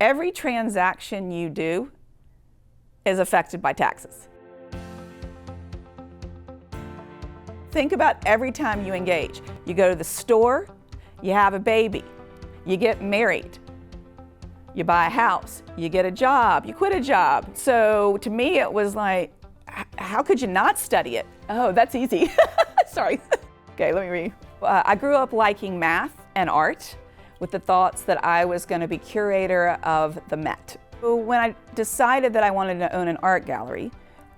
Every transaction you do is affected by taxes. Think about every time you engage. You go to the store, you have a baby, you get married, you buy a house, you get a job, you quit a job. So to me, it was like, how could you not study it? Oh, that's easy. Sorry. Okay, let me read. I grew up liking math and art with the thoughts that I was going to be curator of the Met. When I decided that I wanted to own an art gallery,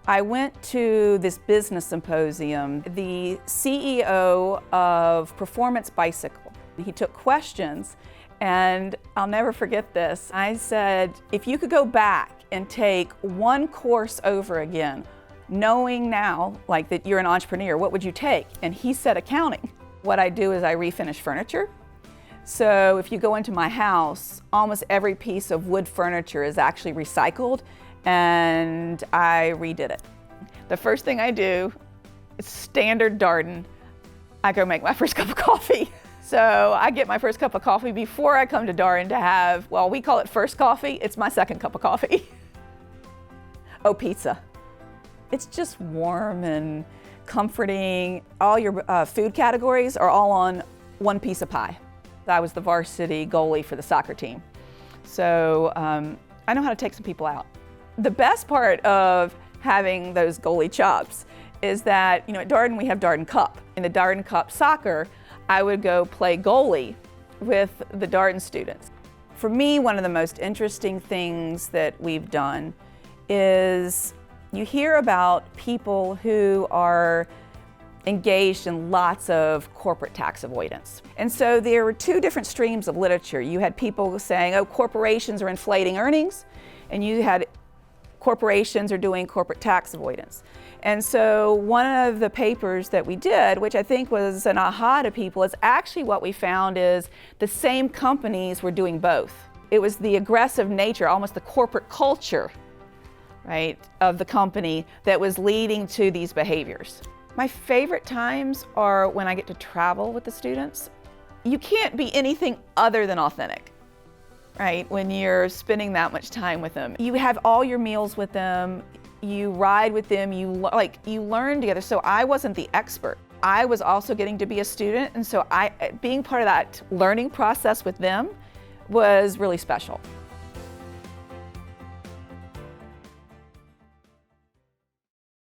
I went to this business symposium. The CEO of Performance Bicycle, he took questions, and I'll never forget this. I said, if you could go back and take one course over again, knowing now like that you're an entrepreneur, what would you take? And he said accounting. What I do is I refinish furniture. So if you go into my house, almost every piece of wood furniture is actually recycled, and I redid it. The first thing I do is standard Darden. I go make my first cup of coffee. So I get my first cup of coffee before I come to Darden to have, well, we call it first coffee. It's my second cup of coffee. Oh, pizza. It's just warm and comforting. All your food categories are all on one piece of pie. I was the varsity goalie for the soccer team. So I know how to take some people out. The best part of having those goalie chops is that, at Darden we have Darden Cup. In the Darden Cup soccer, I would go play goalie with the Darden students. For me, one of the most interesting things that we've done is you hear about people who are engaged in lots of corporate tax avoidance. And so there were two different streams of literature. You had people saying, oh, corporations are inflating earnings, and you had corporations are doing corporate tax avoidance. And so one of the papers that we did, which I think was an aha to people, is actually what we found is the same companies were doing both. It was the aggressive nature, almost the corporate culture, right, of the company that was leading to these behaviors. My favorite times are when I get to travel with the students. You can't be anything other than authentic, right? When you're spending that much time with them. You have all your meals with them, you ride with them, you learn together. So I wasn't the expert. I was also getting to be a student, and so being part of that learning process with them was really special.